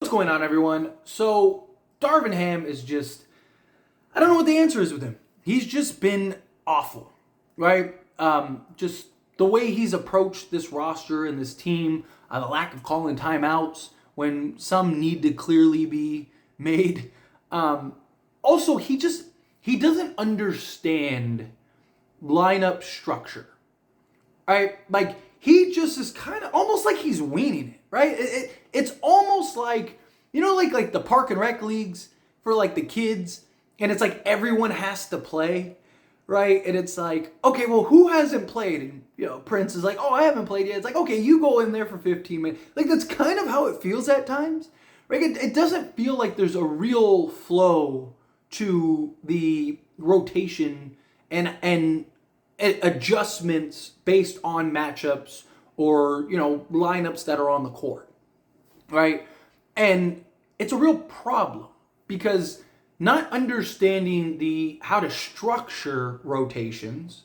What's going on, everyone? So, Darvin Ham is just, I don't know what the answer is with him. He's just been awful, right? Just the way he's approached this roster and this team, the lack of calling timeouts when some need to clearly be made. Also, he doesn't understand lineup structure, right? Like, he just is kind of almost like he's weaning it, right? It's almost like, like the park and rec leagues for like the kids, and it's like everyone has to play, right? And it's like, okay, well, who hasn't played? And, Prince is like, oh, I haven't played yet. It's like, okay, you go in there for 15 minutes. Like, that's kind of how it feels at times, right? It doesn't feel like there's a real flow to the rotation and adjustments based on matchups or, lineups that are on the court, right? And it's a real problem because not understanding how to structure rotations,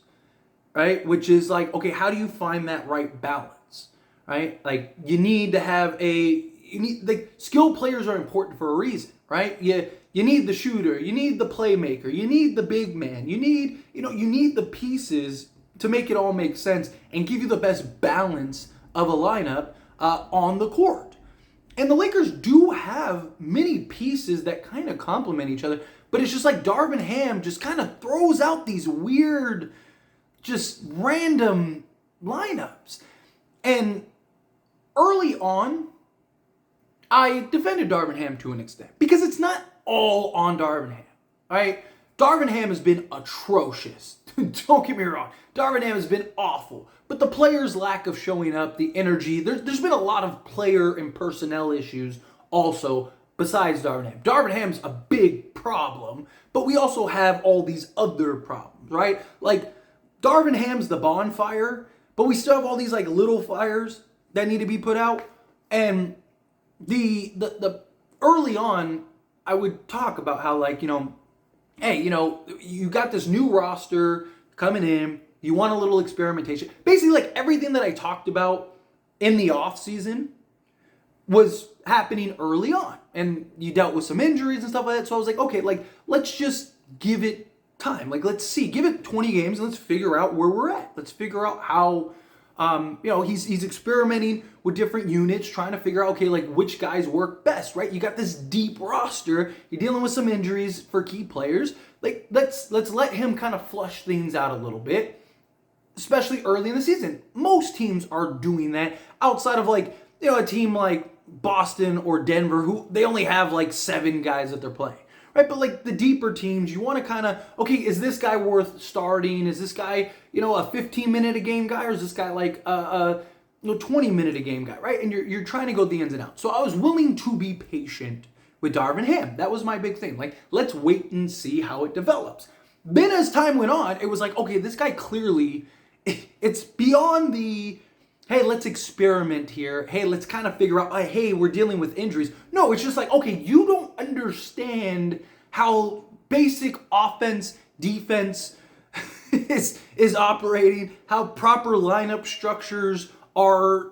right? Which is like, okay, how do you find that right balance, right? Like, you need to have like, skilled players are important for a reason, right? You need the shooter, you need the playmaker, you need the big man, you need the pieces to make it all make sense and give you the best balance of a lineup on the court. And the Lakers do have many pieces that kind of complement each other, but it's just like Darvin Ham just kind of throws out these weird, just random lineups. And early on, I defended Darvin Ham to an extent because it's not all on Darvin Ham, right? Darvin Ham has been atrocious. Don't get me wrong. Darvin Ham has been awful. But the players' lack of showing up, the energy, there's been a lot of player and personnel issues also besides Darvin Ham. Darvin Ham's a big problem, but we also have all these other problems, right? Like, Darvin Ham's the bonfire, but we still have all these like little fires that need to be put out. And the early on, I would talk about how, like, hey, you got this new roster coming in. You want a little experimentation. Basically, like, everything that I talked about in the offseason was happening early on. And you dealt with some injuries and stuff like that. So I was like, okay, like, let's just give it time. Like, let's see. Give it 20 games and let's figure out where we're at. Let's figure out how, he's experimenting with different units, trying to figure out, okay, like, which guys work best, right? You got this deep roster. You're dealing with some injuries for key players. Like, let's let him kind of flush things out a little bit, especially early in the season. Most teams are doing that outside of, like, a team like Boston or Denver, who they only have like 7 guys that they're playing, right? But like the deeper teams, you want to kind of, okay, is this guy worth starting? Is this guy, a 15-minute a game guy, or is this guy like a 20-minute a game guy, right? And you're trying to go the ins and outs. So I was willing to be patient with Darvin Ham. That was my big thing. Like, let's wait and see how it develops. Then as time went on, it was like, okay, this guy clearly, it's beyond the, hey, let's experiment here. Hey, let's kind of figure out, hey, we're dealing with injuries. No, it's just like, okay, you don't understand how basic offense, defense is operating, how proper lineup structures are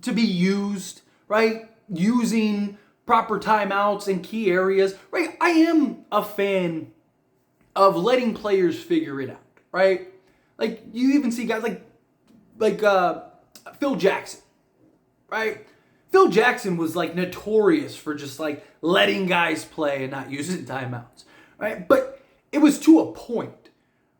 to be used, right? Using proper timeouts in key areas, right? I am a fan of letting players figure it out, right? Like, you even see guys like Phil Jackson, right? Phil Jackson was like notorious for just like letting guys play and not using timeouts, right? But it was to a point,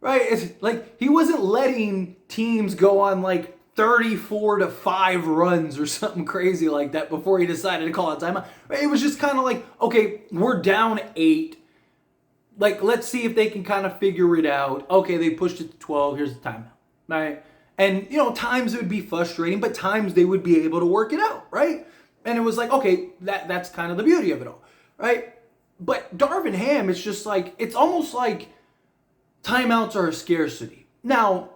right? It's like he wasn't letting teams go on like 34-5 runs or something crazy like that before he decided to call a timeout. Right? It was just kind of like, okay, we're down 8. Like, let's see if they can kind of figure it out. Okay, they pushed it to 12. Here's the timeout, right? And, times it would be frustrating, but times they would be able to work it out, right? And it was like, okay, that's kind of the beauty of it all, right? But Darvin Ham, it's just like, it's almost like timeouts are a scarcity. Now,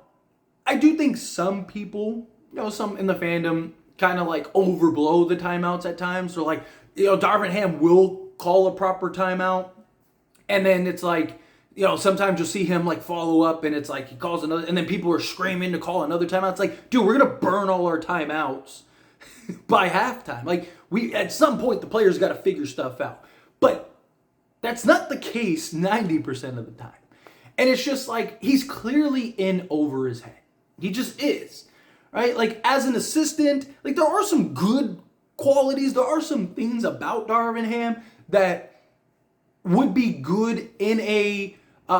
I do think some people, some in the fandom kind of like overblow the timeouts at times. So like, Darvin Ham will call a proper timeout. And then it's like, sometimes you'll see him like follow up and it's like he calls another, and then people are screaming to call another timeout. It's like, dude, we're going to burn all our timeouts by halftime. Like, at some point, the players got to figure stuff out. But that's not the case 90% of the time. And it's just like, he's clearly in over his head. He just is, right? Like, as an assistant, like, there are some good qualities. There are some things about Darvin Ham that would be good in a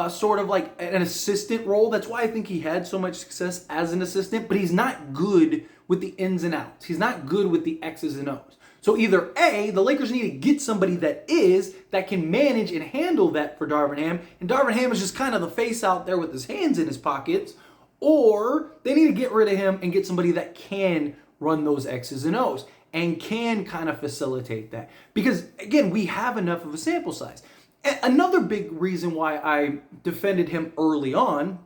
sort of like an assistant role. That's why I think he had so much success as an assistant, but he's not good with the ins and outs. He's not good with the X's and O's. So either A, the Lakers need to get somebody that can manage and handle that for Darvin Ham, and Darvin Ham is just kind of the face out there with his hands in his pockets, or they need to get rid of him and get somebody that can run those X's and O's and can kind of facilitate that. Because, again, we have enough of a sample size. Another big reason why I defended him early on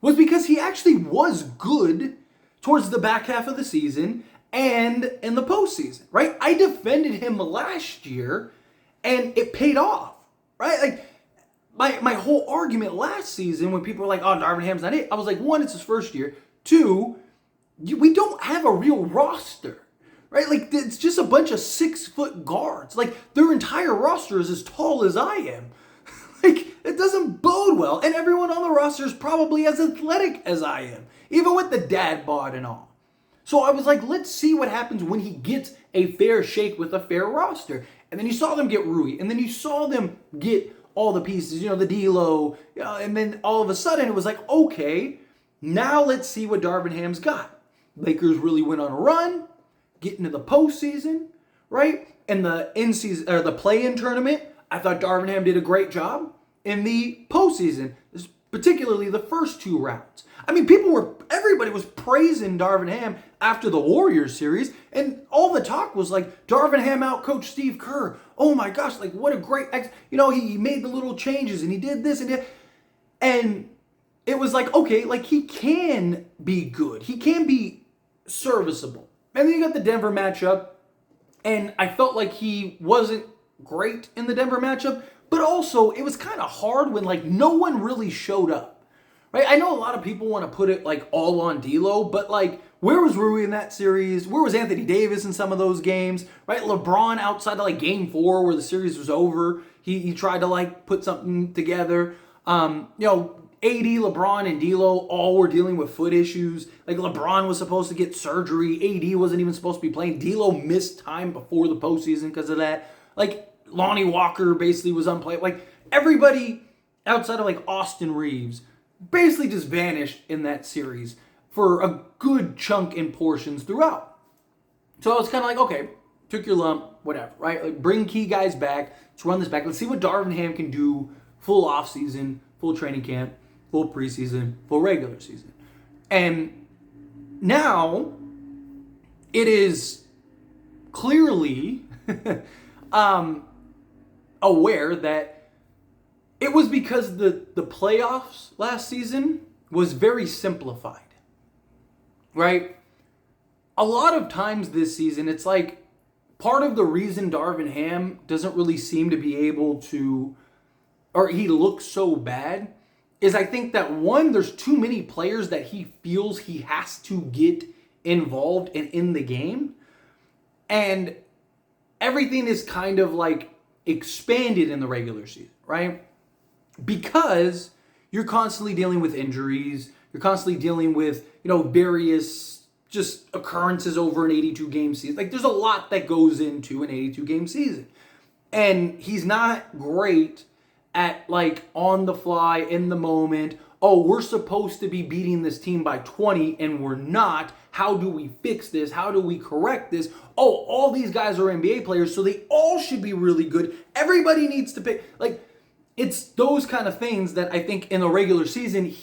was because he actually was good towards the back half of the season and in the postseason, right? I defended him last year and it paid off, right? Like, my whole argument last season when people were like, oh, Darvin Ham's not it, I was like, one, it's his first year. Two, we don't have a real roster. Right? Like, it's just a bunch of 6-foot guards. Like, their entire roster is as tall as I am. Like, it doesn't bode well. And everyone on the roster is probably as athletic as I am, even with the dad bod and all. So I was like, let's see what happens when he gets a fair shake with a fair roster. And then you saw them get Rui. And then you saw them get all the pieces, the D'Lo. And then all of a sudden, it was like, okay, now let's see what Darvin Ham's got. Lakers really went on a run. Get into the postseason, right? And the in-season or the play-in tournament, I thought Darvin Ham did a great job. In the postseason, particularly the first 2 rounds. I mean, everybody was praising Darvin Ham after the Warriors series, and all the talk was like, Darvin Ham outcoached Steve Kerr. Oh my gosh, like what a great he made the little changes and he did this and that. And it was like, okay, like he can be good. He can be serviceable. And then you got the Denver matchup, and I felt like he wasn't great in the Denver matchup, but also it was kind of hard when like no one really showed up, right? I know a lot of people want to put it like all on D'Lo, but like where was Rui in that series? Where was Anthony Davis in some of those games, right? LeBron outside of like game 4 where the series was over, he tried to like put something together. AD, LeBron, and D'Lo all were dealing with foot issues. Like, LeBron was supposed to get surgery. AD wasn't even supposed to be playing. D'Lo missed time before the postseason because of that. Like, Lonnie Walker basically was unplayable. Like, everybody outside of, like, Austin Reeves basically just vanished in that series for a good chunk in portions throughout. So I was kind of like, okay, took your lump, whatever, right? Like, bring key guys back. Let's run this back. Let's see what Darvin Ham can do full offseason, full training camp, full preseason, full regular season. And now it is clearly aware that it was because the playoffs last season was very simplified, right? A lot of times this season, it's like part of the reason Darvin Ham doesn't really seem to be able to, or he looks so bad, is I think that one, there's too many players that he feels he has to get involved and in the game. And everything is kind of like expanded in the regular season, right? Because you're constantly dealing with injuries. You're constantly dealing with, various just occurrences over an 82 game season. Like there's a lot that goes into an 82 game season. And he's not great at like on the fly, in the moment, oh, we're supposed to be beating this team by 20 and we're not. How do we fix this? How do we correct this? Oh, all these guys are NBA players, so they all should be really good. Everybody needs to pick. Like, it's those kind of things that I think in the regular season,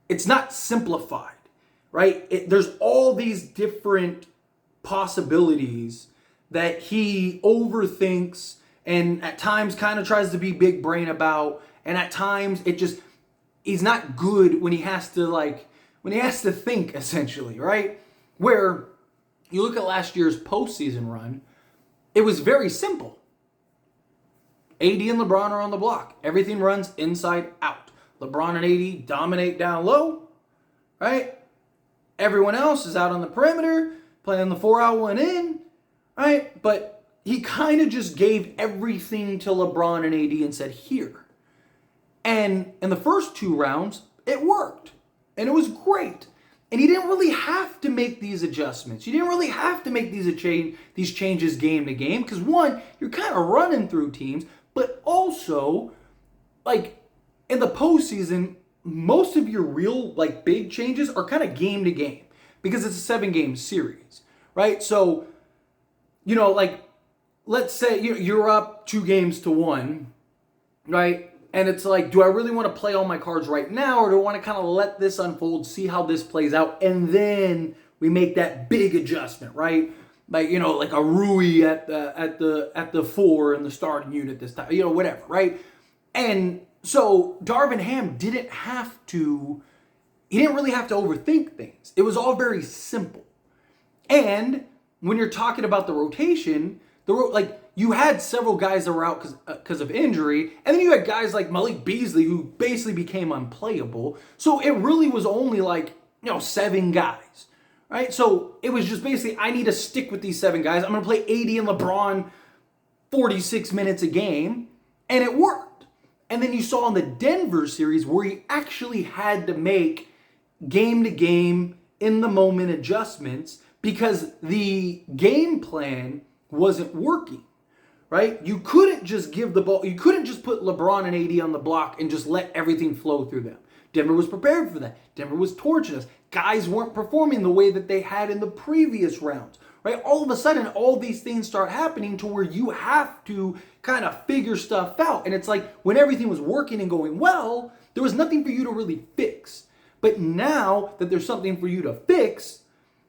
it's not simplified, right? There's all these different possibilities that he overthinks and at times kind of tries to be big brain about, and at times he's not good when he has to think, essentially, right? Where you look at last year's postseason run, it was very simple. AD and LeBron are on the block. Everything runs inside out. LeBron and AD dominate down low, right? Everyone else is out on the perimeter. playing the 4-out one in, right? But he kind of just gave everything to LeBron and AD and said, here. And in the first 2 rounds, it worked. And it was great. And he didn't really have to make these adjustments. You didn't really have to make these changes game to game. Because one, you're kind of running through teams. But also, like, in the postseason, most of your real, like, big changes are kind of game to game. Because it's a 7-game series, right? So, you know, like, let's say you're up 2-1, right? And it's like, do I really want to play all my cards right now, or do I want to kind of let this unfold, see how this plays out, and then we make that big adjustment, right? Like, you know, like a Rui at the 4 in the starting unit this time, you know, whatever, right? And so Darvin Ham didn't really have to overthink things. It was all very simple. And when you're talking about the rotation, you had several guys that were out because of injury, and then you had guys like Malik Beasley who basically became unplayable. So it really was only 7 guys, right? So it was just basically, I need to stick with these 7 guys. I'm going to play AD and LeBron 46 minutes a game, and it worked. And then you saw in the Denver series where he actually had to make game-to-game, in-the-moment adjustments because the game plan wasn't working, right? You couldn't just give the ball, you couldn't just put LeBron and AD on the block and just let everything flow through them. Denver was prepared for that. Denver was torching us. Guys weren't performing the way that they had in the previous rounds, right? All of a sudden, all these things start happening to where you have to kind of figure stuff out. And it's like when everything was working and going well, there was nothing for you to really fix. But now that there's something for you to fix,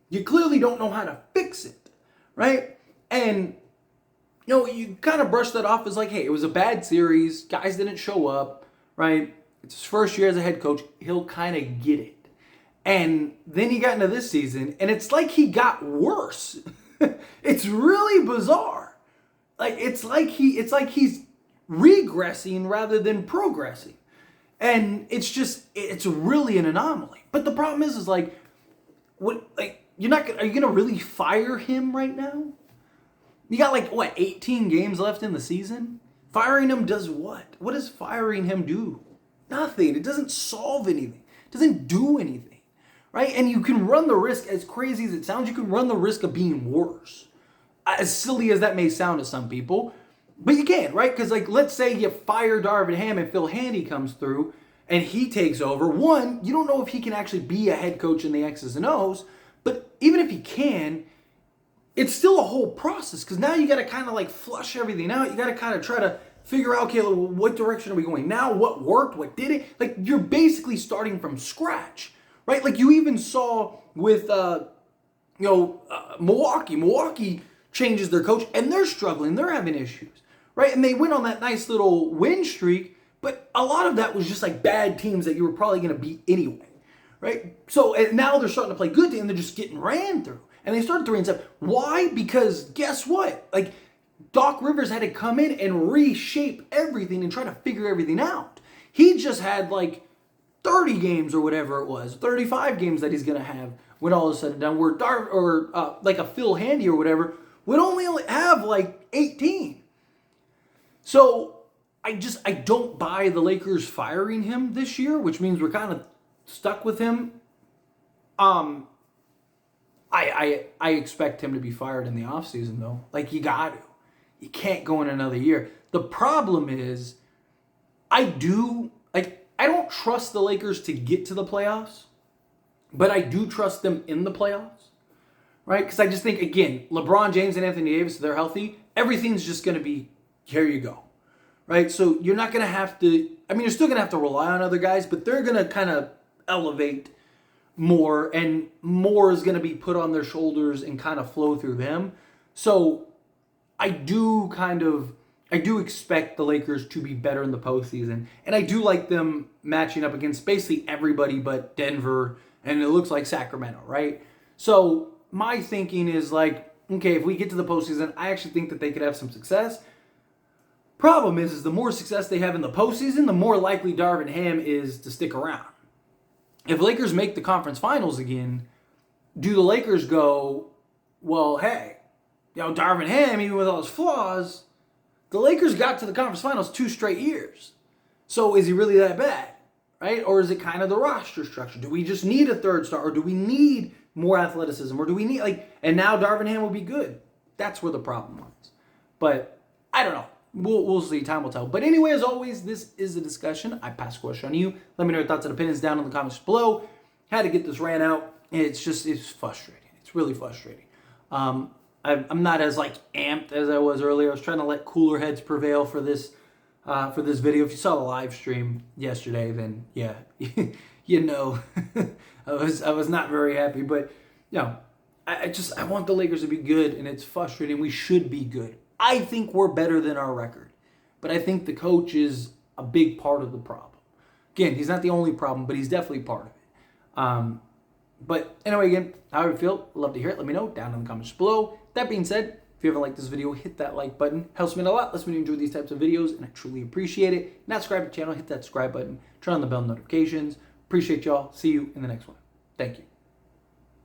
you clearly don't know how to fix it, right? And, you know, you kind of brush that off as like, hey, it was a bad series. Guys didn't show up, right? It's his first year as a head coach. He'll kind of get it. And then he got into this season, and it's like he got worse. It's really bizarre. It's like he's regressing rather than progressing. And it's really an anomaly. But the problem is are you gonna really fire him right now? You got 18 games left in the season? Firing him does what? What does firing him do? Nothing. It doesn't solve anything. It doesn't do anything, right? And you can run the risk, as crazy as it sounds, you can run the risk of being worse. As silly as that may sound to some people, but you can, right? Because let's say you fire Darvin Ham and Phil Handy comes through and he takes over. One, you don't know if he can actually be a head coach in the X's and O's, but even if he can, it's still a whole process because now you got to kind of flush everything out. You got to kind of try to figure out, okay, what direction are we going now? What worked? What did it? You're basically starting from scratch, right? You even saw with, Milwaukee. Milwaukee changes their coach and they're struggling. They're having issues, right? And they went on that nice little win streak, but a lot of that was just bad teams that you were probably going to beat anyway, right? So and now they're starting to play good teams and they're just getting ran through. And they started 3-7. Why? Because guess what? Doc Rivers had to come in and reshape everything and try to figure everything out. He just had 30 games or whatever it was, 35 games that he's going to have when all is said and done, where a Phil Handy or whatever would only have 18. So I don't buy the Lakers firing him this year, which means we're kind of stuck with him. I expect him to be fired in the offseason, though. You got to. You can't go in another year. The problem is, I don't trust the Lakers to get to the playoffs, but I do trust them in the playoffs, right? Because I just think, again, LeBron James and Anthony Davis, if they're healthy, everything's just going to be, here you go, right? So you're not going to have to, you're still going to have to rely on other guys, but they're going to kind of elevate more, and more is going to be put on their shoulders and kind of flow through them. So I do expect the Lakers to be better in the postseason. And I do like them matching up against basically everybody but Denver, and it looks like Sacramento, right? So my thinking is okay, if we get to the postseason, I actually think that they could have some success. Problem is the more success they have in the postseason, the more likely Darvin Ham is to stick around. If Lakers make the conference finals again, do the Lakers go, well, hey, Darvin Ham, even with all his flaws, the Lakers got to the conference finals 2 straight years. So is he really that bad, right? Or is it kind of the roster structure? Do we just need a third star, or do we need more athleticism, or do we need and now Darvin Ham will be good? That's where the problem lies. But I don't know. We'll see. Time will tell. But anyway, as always, this is a discussion. I pass the question on you. Let me know your thoughts and opinions down in the comments below. Had to get this rant out. It's frustrating. It's really frustrating. I'm not as amped as I was earlier. I was trying to let cooler heads prevail for this video. If you saw the live stream yesterday, then yeah, I was not very happy. But I want the Lakers to be good, and it's frustrating. We should be good. I think we're better than our record, but I think the coach is a big part of the problem. Again, he's not the only problem, but he's definitely part of it. But anyway, again, however you feel, love to hear it. Let me know down in the comments below. That being said, if you haven't liked this video, hit that like button. Helps me out a lot. Lets me enjoy these types of videos, and I truly appreciate it. Not subscribe to the channel, hit that subscribe button. Turn on the bell notifications. Appreciate y'all. See you in the next one. Thank you.